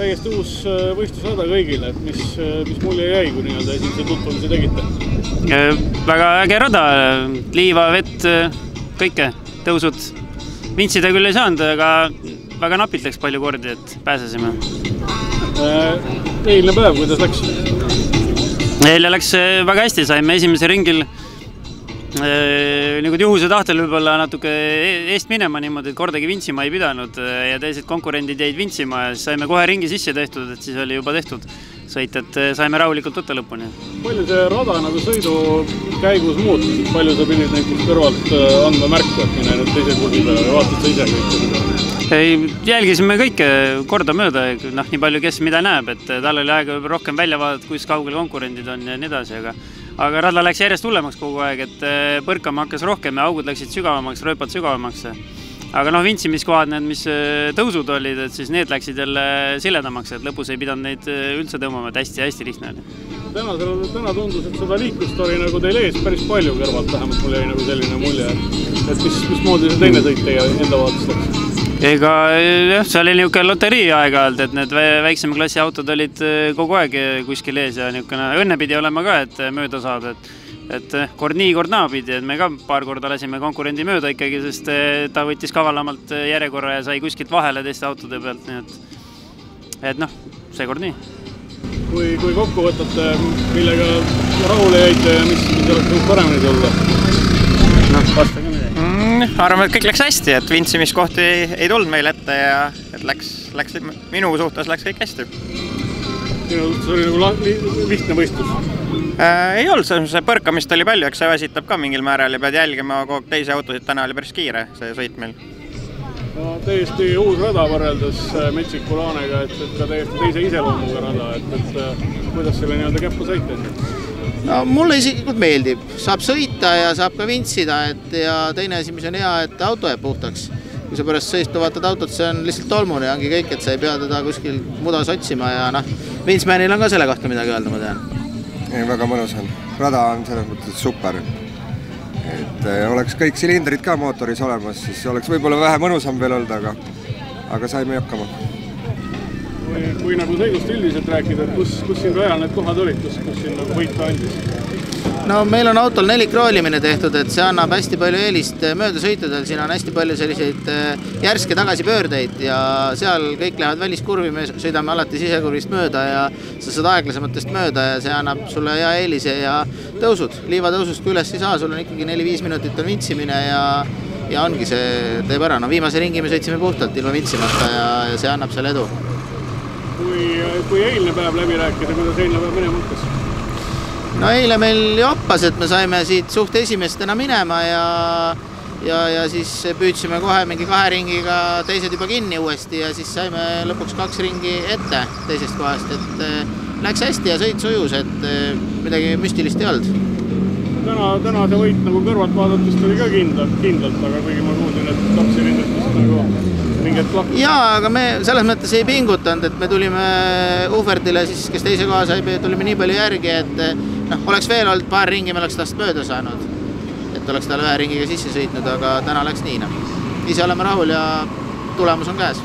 täiesti uus võistlusrada kõigile, et mis mulje jäi, kui nii-öelda esimese tutvumise tegite? Väga äge rada, liiva, vett, kõike, tõusud. Vintsida küll ei saanud, aga väga napilt läks palju kordi, et pääsesime. Eilne päev, kuidas läks? Eile läks väga hästi, saime esimese ringil nagu juhuse tahtel võib-olla natuke eest minema niimoodi, et kordagi vintsima ei pidanud ja teised konkurendid jäid vintsima ja siis saime kohe ringi sisse tehtud, et siis oli juba tehtud sõit, et saime rahulikult võtta lõpuni. Palju see rada nagu sõidu käigus muutus? Palju sa pidid näiteks kõrvalt andma märku, et mine nüüd teise kurvi peale ja vaatad sa ise kõik? Jälgisime kõike korda mööda, nii palju kes mida näeb, et tal oli aega rohkem välja vaadata, kus kaugel konkurendid on ja nii edasi, aga rada läks järjest hullemaks kogu aeg, et põrkama hakkas rohkem ja augud läksid sügavamaks, rööpad sügavamaks. Aga vinsimiskohad, need mis tõusud olid, et siis need läksid jälle siledamaks, et lõpus ei pidanud neid üldse tõmbama, et hästi lihtne oli. Täna tundus, et seda liiklust oli nagu teil ees päris palju kõrvalt, vähemalt mul jäi nagu selline mulje, et mismoodi see teine sõit teie enda vaatest läks? Ega jah, see oli niisugune loterii aeg-ajalt, et need väiksema klassi autod olid kogu aeg kuskil ees ja niisugune õnne pidi olema ka, et mööda saada, et kord nii, kord naapidi, et me ka paar korda lasime konkurendi mööda ikkagi, sest ta võttis kavalamalt järjekorra ja sai kuskilt vahele teiste autode pealt, nii et seekord nii. Kui kokku võtate, millega rahule jäite ja mis oleks nüüd paremini tulla? Vastage midagi. Arvan, et kõik läks hästi, et vintsimiskohti ei tulnud meil ette ja et minu suhtes läks kõik hästi. Minu suhtes oli nagu lihtne võistlus? Ei olnud, see põrkamist oli palju, eks see väsitab ka mingil määral ja pead jälgima kogu teisi autosid, täna oli päris kiire see sõit meil. Täiesti uus rada võrreldes Metsiku Laanega, et ka täiesti teise iseloomuga rada, et kuidas selle nii-öelda käppa sõita? No mulle isiklikult meeldib, saab sõita ja saab ka vintsida, ja teine asi, mis on hea, et auto jääb puhtaks. Kui sa pärast sõistu vaatad autot, see on lihtsalt tolmune ja ongi kõik, et sa ei pea teda kuskil mudas otsima ja Vintsmäänil on ka selle kohta midagi öelda, ma tean. Väga mõnus on. Rada on selles mõttes super. Et oleks kõik silindrid ka mootoris olemas, siis oleks võib-olla vähe mõnusam veel olnud, aga saime hakkama. Kui nagu sõidust üldiselt rääkida, et kus siin rajal need kohad olid, kus siin võita andis? No meil on autol 4 kroolimine tehtud, et see annab hästi palju eelist möödasõitudel, siin on hästi palju selliseid järske tagasipöördeid ja seal kõik lähevad väliskurvi, me sõidame alati sisekurvist mööda ja sa saad aeglasematest mööda ja see annab sulle hea eelise ja tõusud. Liivatõusust kui üles ei saa, sul on ikkagi 4-5 minutit on vintsimine ja ongi see teeb ära. Viimase ringi me sõitsime puhtalt ilma vintsimata ja see annab selle edu. Kui eilne päev läbi rääkida, kuidas eilne päev minema mõttes? No eile meil joppas, et me saime siit suht esimestena minema ja siis püüdsime kohe mingi 2 ringiga teised juba kinni uuesti ja siis saime lõpuks 2 ringi ette teisest kohast, et läks hästi ja sõit sujus, et midagi müstilist ei olnud. Täna see võit nagu kõrvalt vaadatust oli ka kindlalt, aga kuigi ma kuulsin, et 2 silindritest nagu mingit lahku. Jaa, aga me selles mõttes ei pingutanud, et me tulime Uhvertile, siis, kes teise koha sai, tulime nii palju järgi, et oleks veel olnud paar ringi, me oleks tast mööda saanud. Et oleks tal 1 ringiga sisse sõitnud, aga täna läks nii. Ise oleme rahul ja tulemus on käes.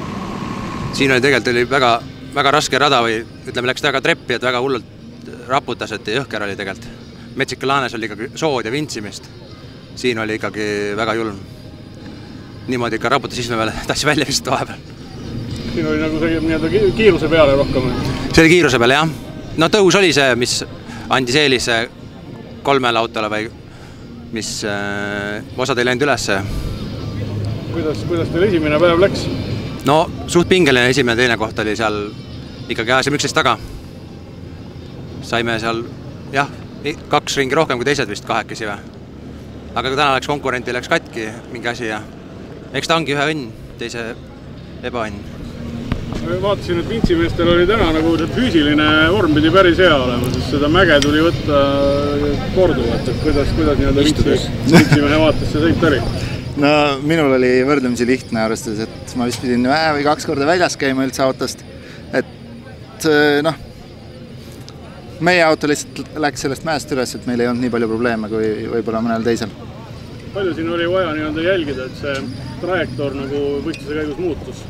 Siin oli tegelikult väga, väga raske rada või ütleme, läks väga treppi, et väga hullult raputas, et jõhker oli tegelikult. Metsika Laanes oli ikkagi sood ja vintsimist. Siin oli ikkagi väga julm. Niimoodi ikka raputas isme peale, tassi välja vist vahepeal. Siin oli nagu see kiiruse peale rohkem? See oli kiiruse peale, jah. No tõus oli see, mis andis eelise 3 autole või mis osad ei läinud ülesse. Kuidas teil esimene päev läks? No suht pingeline esimene teine koht oli seal ikkagi ajasime 11 taga. Saime seal, jah, 2 ringi rohkem kui teised vist 2 või. Aga täna läks konkurenti, läks katki mingi asi ja eks ta ongi ühe õnn, teise ebaõnn. Vaatasin, et vintsimeestel oli täna nagu füüsiline vorm pidi päris hea olema, sest seda mäge tuli võtta korduvalt, et kuidas nii-öelda vintsimehe vaates see sõit oli? No minul oli võrdlemisi lihtne arvestades, et ma vist pidin 1 või 2 korda väljas käima üldse autost, et meie auto lihtsalt läks sellest mäest üles, et meil ei olnud nii palju probleeme kui võib-olla mõnel teisel. Palju siin oli vaja jälgida, et see trajektoor nagu võistluse käigus muutus?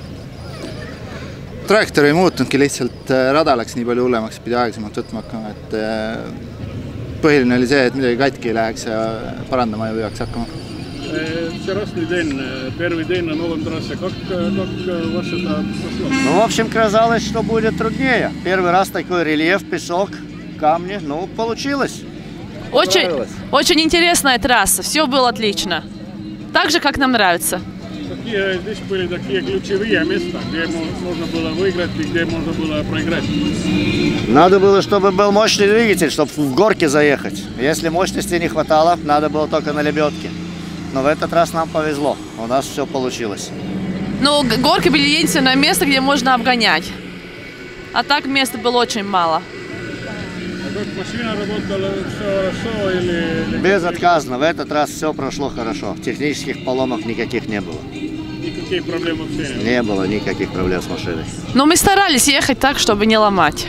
trajektoor ei muutunudki, lihtsalt rada läks nii palju hullemaks, pidi aeglasemalt võtma hakkama, et põhiline oli see, et midagi katki ei läheks ja parandama ei peaks hakkama. Вчерашний день, первый день на новом трассе, как ваше прошло? Ну, в общем, казалось, что будет труднее. Первый раз такой рельеф, песок, камни, ну, получилось. Очень интересная трасса, все было отлично. Так же, как нам нравится. Какие здесь были такие ключевые места, где можно было выиграть и где можно было проиграть? Надо было, чтобы был мощный двигатель, чтобы в горке заехать. Если мощности не хватало, надо было только на лебедке. Но в этот раз нам повезло, у нас все получилось. Ну, горки были единственное место, где можно обгонять. А так места было очень мало. А как машина работала, все хорошо или... Безотказно, в этот раз все прошло хорошо. Технических поломок никаких не было. Никаких проблем вообще не было никаких проблем с машиной. Но мы старались ехать так, чтобы не ломать.